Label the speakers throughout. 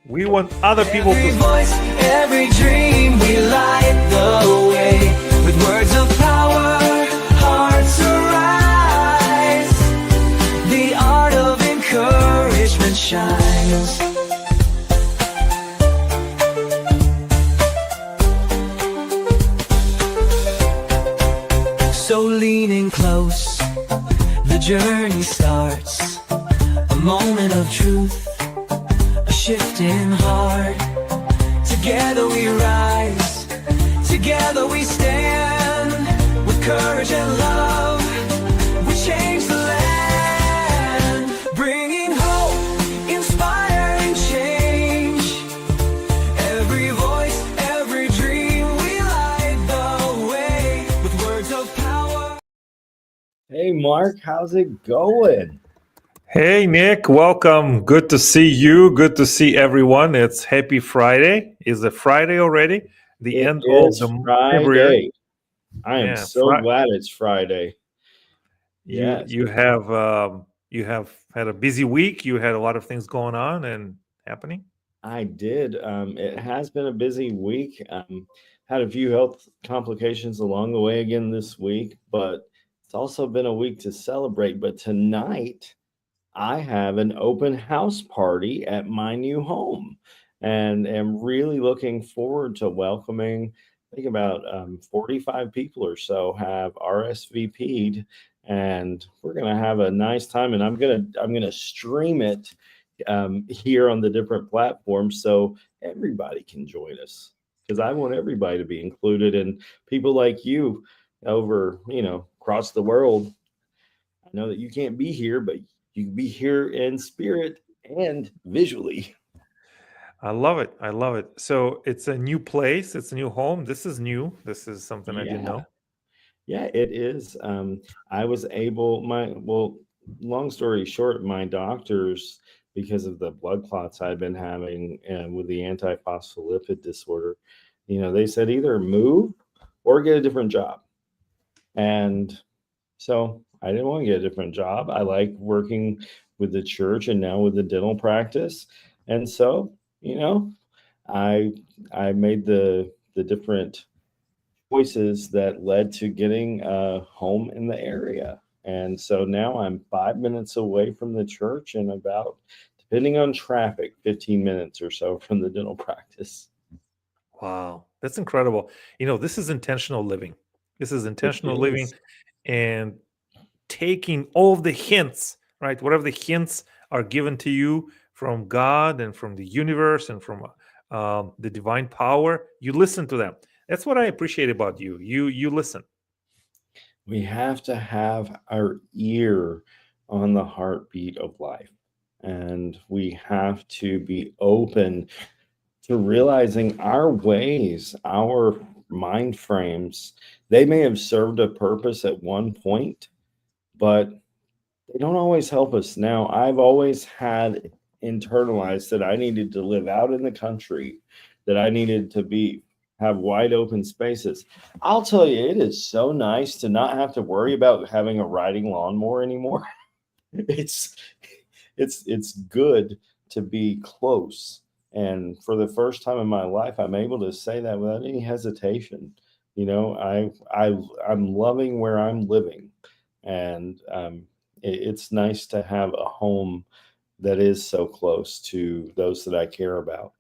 Speaker 1: We want other people
Speaker 2: Every
Speaker 1: to.
Speaker 2: voice, every dream, we light the way. With words of power, hearts arise. The art of encouragement shines. So leaning close, the journey starts. A moment of truth, a shift in heart. Together we rise, together we stand. With courage and love, we change the land. Bringing hope, inspiring change. Every voice, every dream, we light the way. With words of power.
Speaker 3: Hey, Mark, how's it going?
Speaker 1: Hey, Nick, welcome. Good to see you. Good to see everyone. It's Happy Friday. Is it Friday already? The
Speaker 3: It
Speaker 1: end of
Speaker 3: is
Speaker 1: the February.
Speaker 3: Friday. I am
Speaker 1: Yeah,
Speaker 3: so glad it's Friday.
Speaker 1: you
Speaker 3: Yes,
Speaker 1: you have had a busy week. You had a lot of things going on and happening.
Speaker 3: I did. It has been a busy week. Had a few health complications along the way again this week, but it's also been a week to celebrate. But tonight, I have an open house party at my new home and am really looking forward to welcoming, I think about 45 people or so have RSVP'd, and we're going to have a nice time. And I'm gonna stream it here on the different platforms so everybody can join us, because I want everybody to be included, and people like you over, across the world. I know that you can't be here, but you can be here in spirit and visually.
Speaker 1: I love it. I love it. So it's a new place. It's a new home. This is new. This is something I didn't
Speaker 3: Yeah,
Speaker 1: know.
Speaker 3: yeah, it is. I was able, long story short, my doctors, because of the blood clots I've been having with the antiphospholipid disorder, they said either move or get a different job. And so I didn't want to get a different job. I like working with the church and now with the dental practice. And so, you know, I I made the different choices that led to getting a home in the area. And so now I'm 5 minutes away from the church and about, depending on traffic, 15 minutes or so from the dental practice.
Speaker 1: Wow, that's incredible. This is intentional living. This is
Speaker 3: It
Speaker 1: intentional living
Speaker 3: is.
Speaker 1: and taking all of the hints, right? Whatever the hints are given to you from God and from the universe and from the divine power, you listen to them. That's what I appreciate about you. You listen.
Speaker 3: We have to have our ear on the heartbeat of life. And we have to be open to realizing our ways, our mind frames, they may have served a purpose at one point, but they don't always help us now. I've always had internalized that I needed to live out in the country, that I needed to have wide open spaces. I'll tell you, it is so nice to not have to worry about having a riding lawnmower anymore. It's it's good to be close. And for the first time in my life, I'm able to say that without any hesitation. I'm loving where I'm living, and it's nice to have a home that is so close to those that I care about.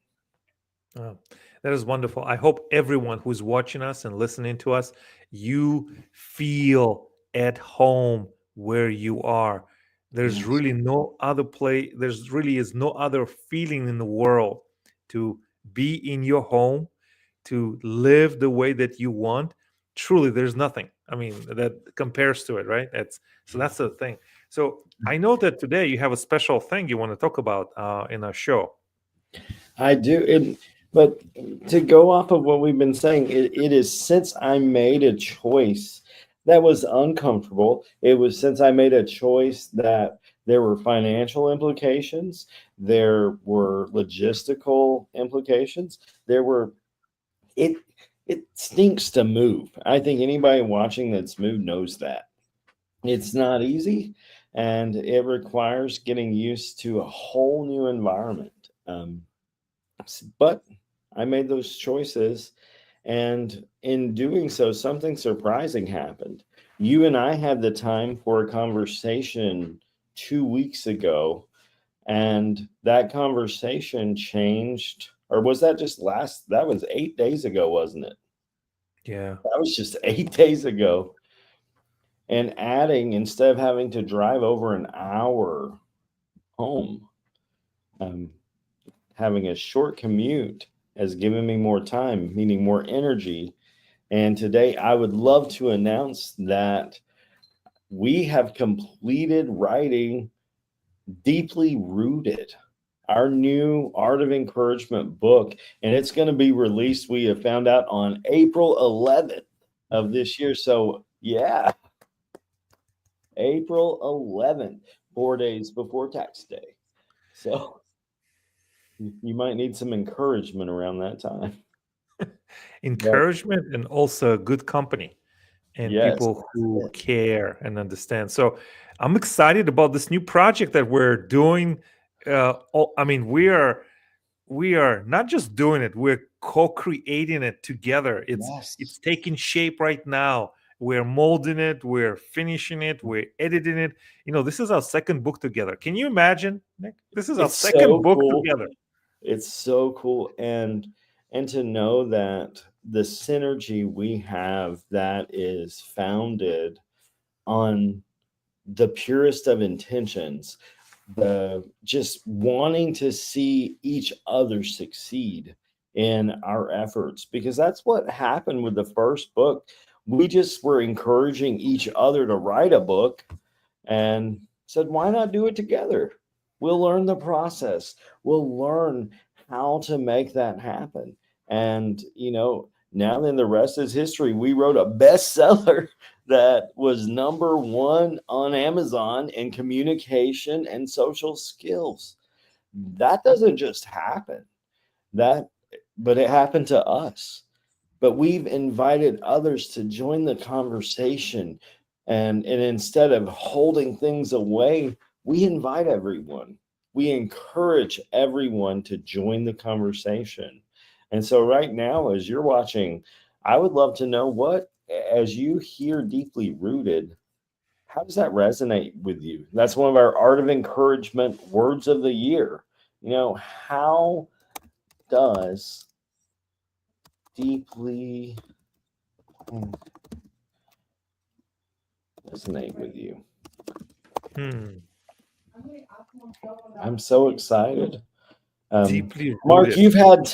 Speaker 1: Oh, that is wonderful. I hope everyone who's watching us and listening to us, you feel at home where you are. There's
Speaker 3: Yes.
Speaker 1: really no other place, there's really is no other feeling in the world to be in your home, to live the way that you want. Truly, there's nothing. I mean, that compares to it, right? That's the thing. So I know that today you have a special thing you want to talk about in our show.
Speaker 3: I do. But to go off of what we've been saying, it is since I made a choice that was uncomfortable. It was since I made a choice that there were financial implications, there were logistical implications, there were it it stinks to move. I think anybody watching that's moved knows that. It's not easy, and it requires getting used to a whole new environment. But I made those choices. And in doing so, something surprising happened. You and I had the time for a conversation 2 weeks ago, and that conversation changed. Or was that just last? That was 8 days ago, wasn't it?
Speaker 1: Yeah.
Speaker 3: That was just 8 days ago. And adding, instead of having to drive over an hour home, um, having a short commute has given me more time, meaning more energy. And today I would love to announce that we have completed writing Deeply Rooted, our new Art of Encouragement book. And it's going to be released, we have found out, on April 11th of this year. So, yeah, April 11th, 4 days before tax day. So, you might need some encouragement around that time. But
Speaker 1: Encouragement and also good company and
Speaker 3: yes,
Speaker 1: people
Speaker 3: that's
Speaker 1: who
Speaker 3: it.
Speaker 1: care and understand. So I'm excited about this new project that we're doing. I mean, we are not just doing it; we're co-creating it together. It's
Speaker 3: Yes.
Speaker 1: taking shape right now. We're molding it. We're finishing it. We're editing it. This is our second book together. Can you imagine, Nick? This is our
Speaker 3: It's
Speaker 1: second
Speaker 3: so
Speaker 1: book
Speaker 3: cool.
Speaker 1: together.
Speaker 3: It's so cool. And to know that the synergy we have that is founded on the purest of intentions, the just wanting to see each other succeed in our efforts, because that's what happened with the first book. We just were encouraging each other to write a book and said, why not do it together? We'll learn the process. We'll learn how to make that happen. And, now then the rest is history. We wrote a bestseller that was number one on Amazon in communication and social skills. That doesn't just happen. That, but it happened to us. But we've invited others to join the conversation. And instead of holding things away, we invite everyone. We encourage everyone to join the conversation. And so, right now, as you're watching, I would love to know what, as you hear Deeply Rooted, how does that resonate with you? That's one of our Art of Encouragement words of the year. How does deeply resonate with you?
Speaker 1: Hmm.
Speaker 3: I'm so excited.
Speaker 1: Deeply
Speaker 3: Mark,
Speaker 1: rooted.
Speaker 3: you've had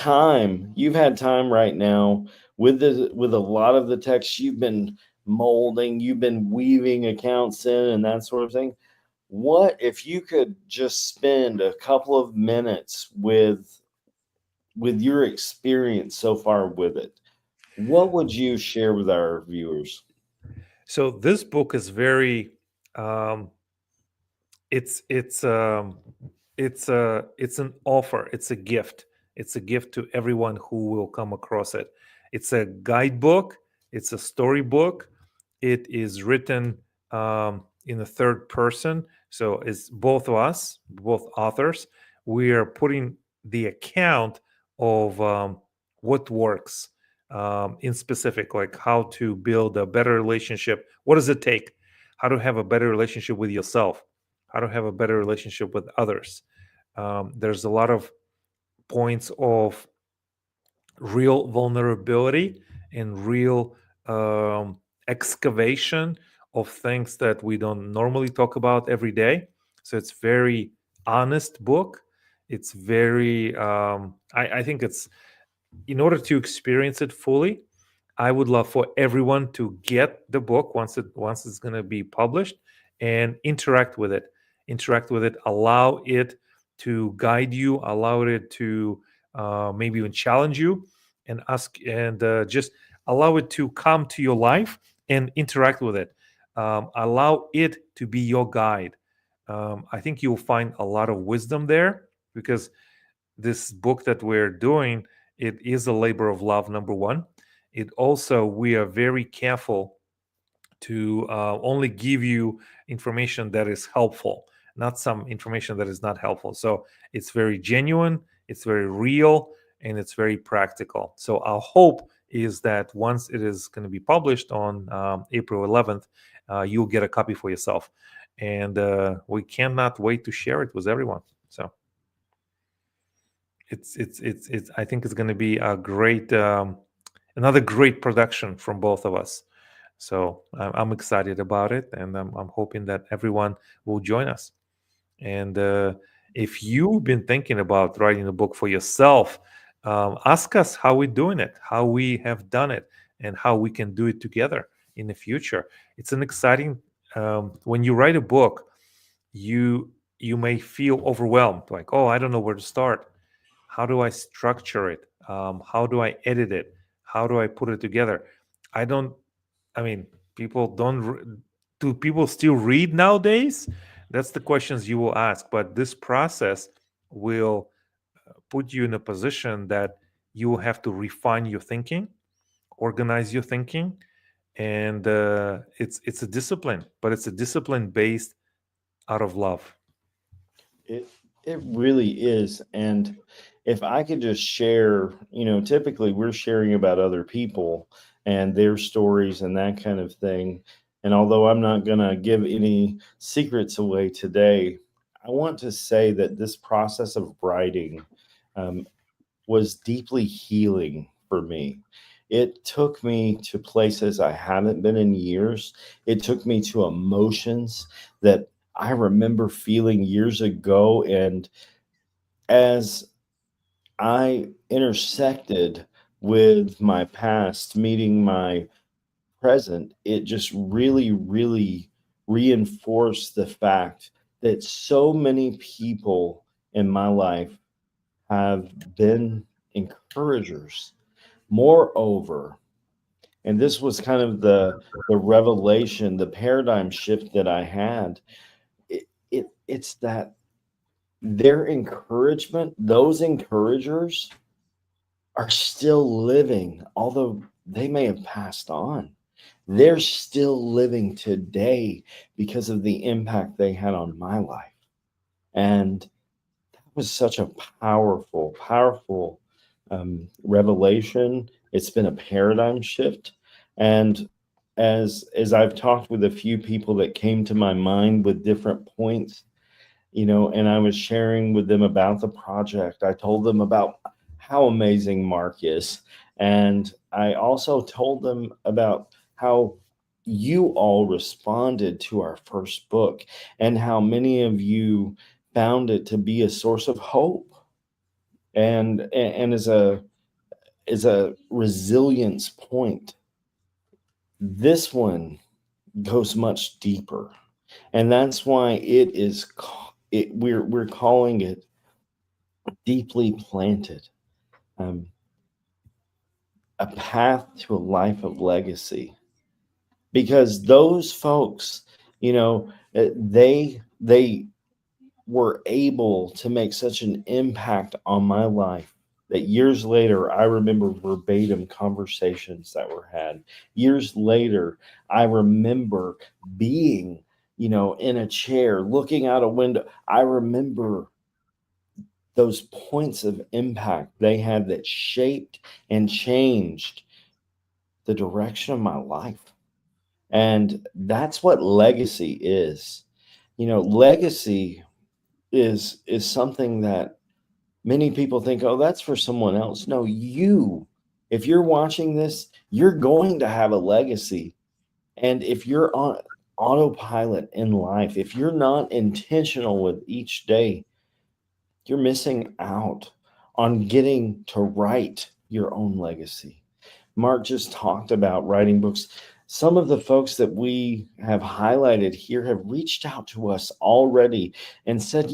Speaker 3: time right now with a lot of the text you've been molding, you've been weaving accounts in and that sort of thing. What if you could just spend a couple of minutes with your experience so far with it? What would you share with our viewers?
Speaker 1: So this book is very um, it's an offer. It's a gift. It's a gift to everyone who will come across it. It's a guidebook. It's a storybook. It is written in the third person, so it's both of us, both authors. We are putting the account of what works in specific, like how to build a better relationship. What does it take? How to have a better relationship with yourself, how to have a better relationship with others. There's a lot of points of real vulnerability and real um, excavation of things that we don't normally talk about every day. So it's very honest book. It's very I think it's, in order to experience it fully, I would love for everyone to get the book once it's going to be published and interact with it, allow it to guide you, allow it to maybe even challenge you, and ask, and just allow it to come to your life and interact with it. Allow it to be your guide. I think you'll find a lot of wisdom there, because this book that we're doing, it is a labor of love, number one. It also, we are very careful to only give you information that is helpful, not some information that is not helpful. So it's very genuine, it's very real. and it's very practical. So our hope is that once it is going to be published on April 11th, you'll get a copy for yourself, and we cannot wait to share it with everyone. So it's I think it's going to be a great another great production from both of us. So I'm excited about it, and I'm hoping that everyone will join us. And if you've been thinking about writing a book for yourself, ask us how we're doing it, how we have done it, and how we can do it together in the future. It's an exciting when you write a book, you may feel overwhelmed, like, oh, I don't know where to start. How do I structure it? How do I edit it? How do I put it together? I don't. I mean, people don't. Do people still read nowadays? That's the questions you will ask. But this process will put you in a position that you will have to refine your thinking, organize your thinking, and it's a discipline, but it's a discipline based out of love.
Speaker 3: It it really is. And if I could just share, typically we're sharing about other people and their stories and that kind of thing. And although I'm not going to give any secrets away today, I want to say that this process of writing um, was deeply healing for me. It took me to places I haven't been in years. It took me to emotions that I remember feeling years ago. And as I intersected with my past, meeting my present, it just really, really reinforced the fact that so many people in my life have been encouragers. Moreover, and this was kind of the revelation, the paradigm shift that I had. It's that their encouragement, those encouragers are still living, although they may have passed on. They're still living today because of the impact they had on my life. And that was such a powerful, powerful revelation. It's been a paradigm shift. And as I've talked with a few people that came to my mind with different points, and I was sharing with them about the project. I told them about how amazing Mark is. And I also told them about how you all responded to our first book and how many of you found it to be a source of hope and as a resilience point. This one goes much deeper. And that's why we're calling it deeply planted, um, a path to a life of legacy. Because those folks, they were able to make such an impact on my life that years later I remember verbatim conversations that were had. Years later, I remember being, in a chair looking out a window. I remember those points of impact they had that shaped and changed the direction of my life. And that's what legacy is. Legacy is something that many people think, oh, that's for someone else. No, if you're watching this, you're going to have a legacy. And if you're on autopilot in life, if you're not intentional with each day, you're missing out on getting to write your own legacy. Mark just talked about writing books. Some of the folks that we have highlighted here have reached out to us already and said,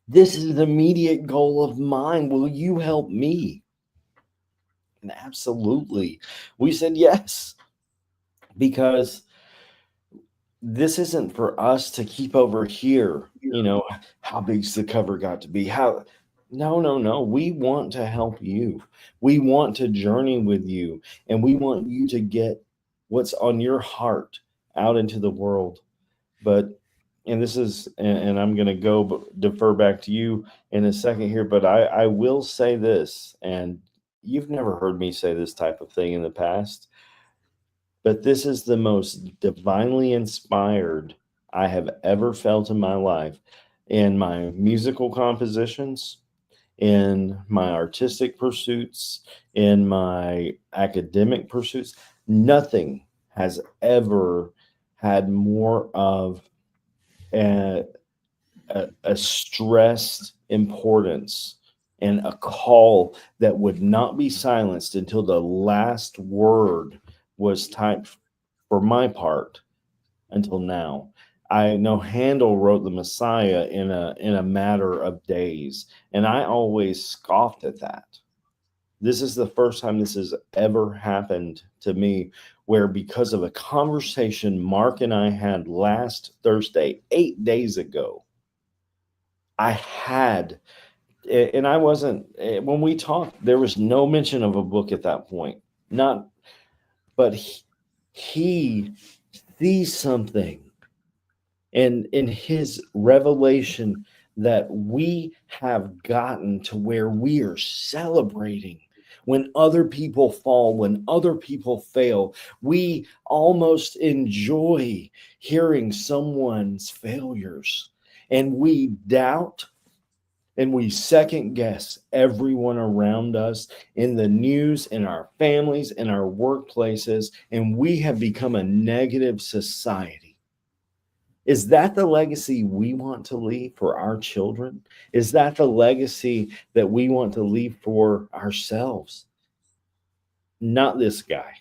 Speaker 3: this is an immediate goal of mine. Will you help me? And absolutely. We said yes, because this isn't for us to keep over here, how big's the cover got to be? How No, no, no. We want to help you. We want to journey with you, and we want you to get what's on your heart out into the world. But and this is, and I'm going to defer back to you in a second here, but I will say this, and you've never heard me say this type of thing in the past, but this is the most divinely inspired I have ever felt in my life, in my musical compositions, in my artistic pursuits, in my academic pursuits. Nothing has ever had more of a, a stressed importance and a call that would not be silenced until the last word was typed for my part until now. I know Handel wrote the Messiah in a matter of days, and I always scoffed at that. This is the first time this has ever happened to me, where because of a conversation Mark and I had last Thursday, 8 days ago, I had, and I wasn't, when we talked, there was no mention of a book at that point. Not, but he sees something and in his revelation that we have gotten to where we are celebrating when other people fall, when other people fail. We almost enjoy hearing someone's failures, and we doubt and we second guess everyone around us in the news, in our families, in our workplaces, and we have become a negative society. Is that the legacy we want to leave for our children? Is that the legacy that we want to leave for ourselves? Not this guy.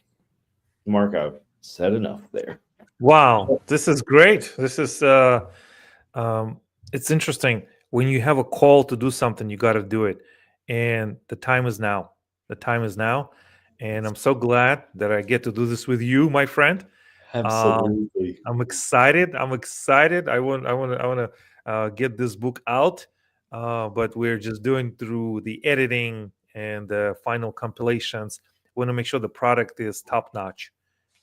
Speaker 3: Mark, I've said enough there.
Speaker 1: Wow, this is great. This is um, it's interesting. When you have a call to do something, you got to do it, and the time is now. The time is now, and I'm so glad that I get to do this with you, my friend. Um,
Speaker 3: Absolutely.
Speaker 1: I'm excited. I'm excited. I want to get this book out, but we're just doing through the editing and the final compilations. We want to make sure the product is top notch,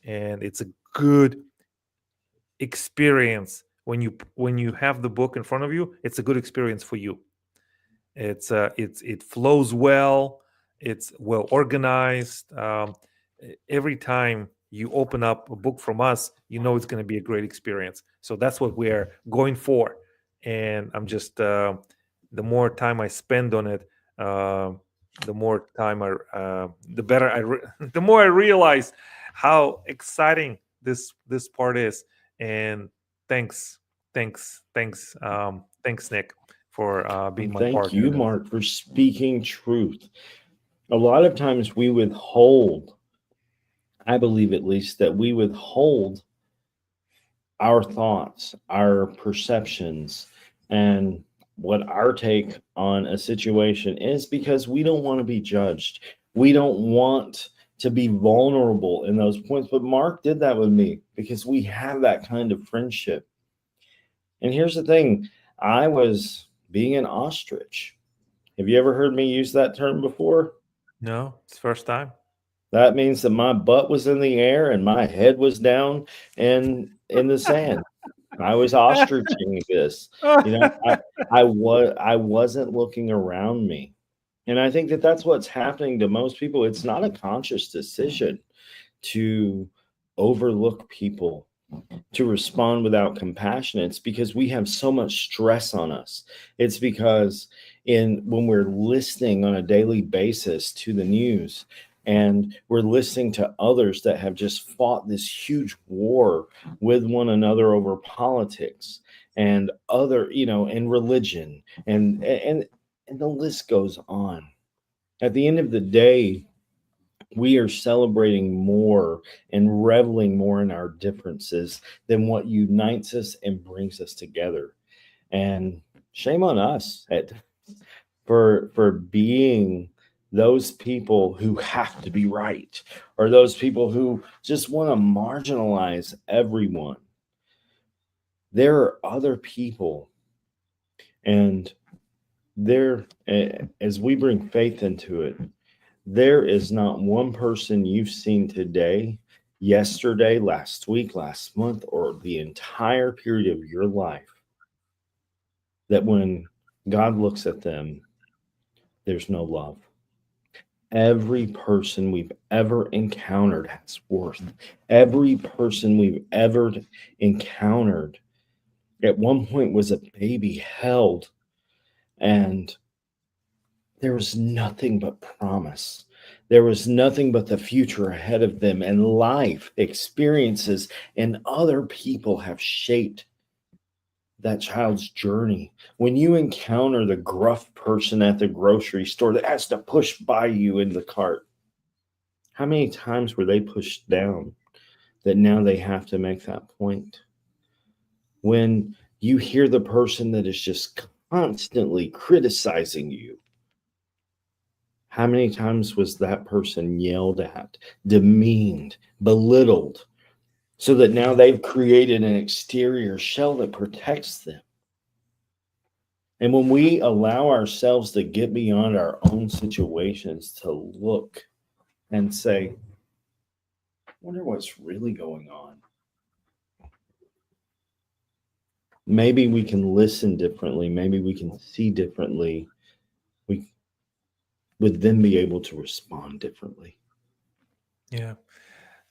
Speaker 1: and it's a good experience when you have the book in front of you. It's a good experience for you. It flows well. It's well organized. Every time you open up a book from us, you know it's going to be a great experience. So that's what we're going for. And I'm just the more time I spend on it, uh, the more time the better the more I realize how exciting this part is. And thanks, thanks, Nick, for being
Speaker 3: And
Speaker 1: my
Speaker 3: thank
Speaker 1: partner
Speaker 3: you,
Speaker 1: in this.
Speaker 3: Mark, for speaking truth. A lot of times we withhold, I believe at least, that we withhold our thoughts, our perceptions, and what our take on a situation is because we don't want to be judged. We don't want to be vulnerable in those points. But Mark did that with me because we have that kind of friendship. And here's the thing, I was being an ostrich. Have you ever heard me use that term before?
Speaker 1: No, it's first time.
Speaker 3: That means that my butt was in the air and my head was down and in the sand. I was ostriching this. You know, I wasn't looking around me. And I think that that's what's happening to most people. It's not a conscious decision to overlook people, to respond without compassion. It's because we have so much stress on us. It's because in when we're listening on a daily basis to the news and we're listening to others that have just fought this huge war with one another over politics and other, and religion and the list goes on. At the end of the day, we are celebrating more and reveling more in our differences than what unites us and brings us together. And shame on us for being those people who have to be right, or those people who just want to marginalize everyone. There are other people, and there, as we bring faith into it, there is not one person you've seen today yesterday, last week, last month, or the entire period of your life, that when God looks at them, there's no love. Every person we've ever encountered has worth. Every person we've ever encountered at one point was a baby held, and there was nothing but promise. There was nothing but the future ahead of them, and life experiences and other people have shaped that child's journey. When you encounter the gruff person at the grocery store that has to push by you in the cart, how many times were they pushed down that now they have to make that point? When you hear the person that is just constantly criticizing you, how many times was that person yelled at, demeaned, belittled, so that now they've created an exterior shell that protects them? And when we allow ourselves to get beyond our own situations to look and say, I wonder what's really going on. Maybe we can listen differently. Maybe we can see differently. We would then be able to respond differently.
Speaker 1: Yeah.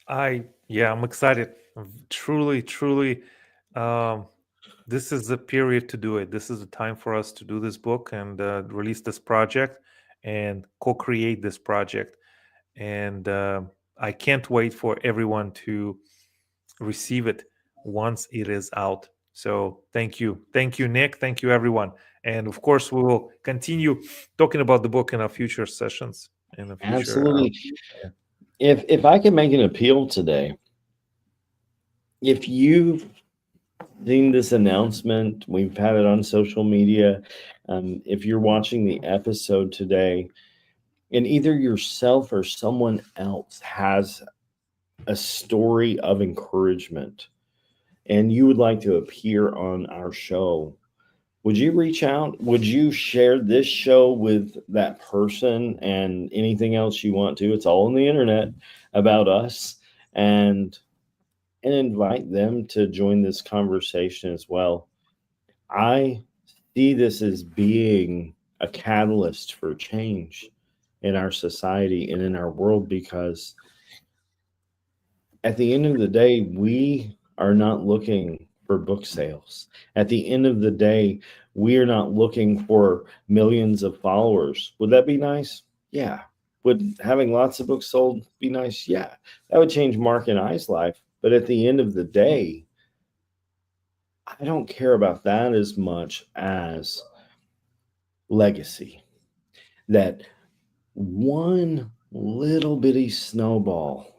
Speaker 1: I'm excited. Truly, truly, um, this is the period to do it. This is the time for us to do this book and release this project and co-create this project. And I can't wait for everyone to receive it once it is out. So thank you, Nick. Thank you, everyone. And of course, we will continue talking about the book in our future sessions. In the future,
Speaker 3: Absolutely.
Speaker 1: yeah.
Speaker 3: If I can make an appeal today, if you've seen this announcement, we've had it on social media. If you're watching the episode today, and either yourself or someone else has a story of encouragement and you would like to appear on our show, would you reach out? Would you share this show with that person and anything else you want to? It's all on the internet about us, and invite them to join this conversation as well. I see this as being a catalyst for change in our society and in our world, because at the end of the day, we are not looking for book sales. At the end of the day, we are not looking for millions of followers. Would that be nice? Yeah. Would having lots of books sold be nice? Yeah. That would change Mark and I's life. But at the end of the day, I don't care about that as much as legacy. That one little bitty snowball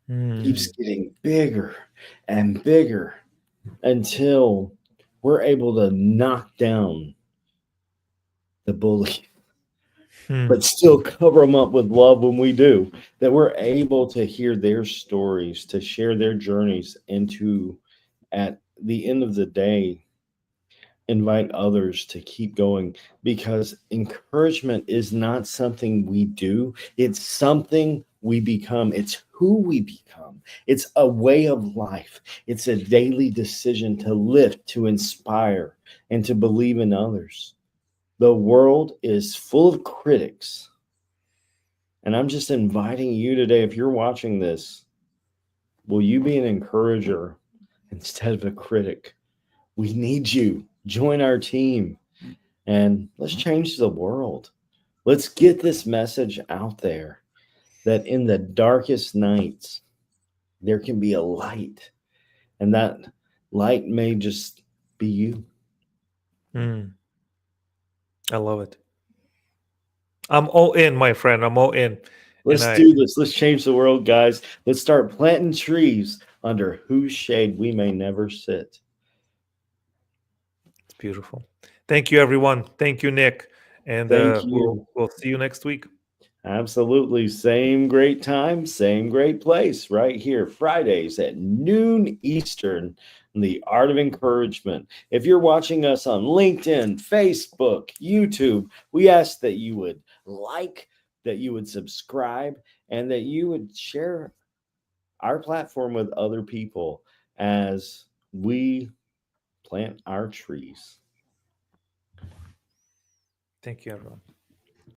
Speaker 3: keeps
Speaker 1: Hmm.
Speaker 3: getting bigger and bigger until we're able to knock down the bully,
Speaker 1: Hmm.
Speaker 3: but still cover them up with love when we do. That we're able to hear their stories, to share their journeys, and to, at the end of the day, invite others to keep going, because encouragement is not something we do, it's something we become. It's who we become. It's a way of life. It's a daily decision to lift, to inspire, and to believe in others. The world is full of critics, and I'm just inviting you today, if you're watching this, will you be an encourager instead of a critic? We need you. Join our team. And let's change the world. Let's get this message out there that in the darkest nights, there can be a light. And that light may just be you.
Speaker 1: Hmm. I love it. I'm all in, my friend. I'm all in. And
Speaker 3: Let's
Speaker 1: I
Speaker 3: do this. Let's change the world, guys. Let's start planting trees under whose shade we may never sit.
Speaker 1: It's beautiful. Thank you, everyone. Thank you, Nick. And
Speaker 3: Thank
Speaker 1: we'll
Speaker 3: you.
Speaker 1: we'll see you next week.
Speaker 3: Absolutely. Same great time, same great place, right here, Fridays at noon Eastern, The Art of Encouragement. If you're watching us on LinkedIn, Facebook, YouTube, we ask that you would like, that you would subscribe, and that you would share our platform with other people as we plant our trees.
Speaker 1: Thank you, everyone.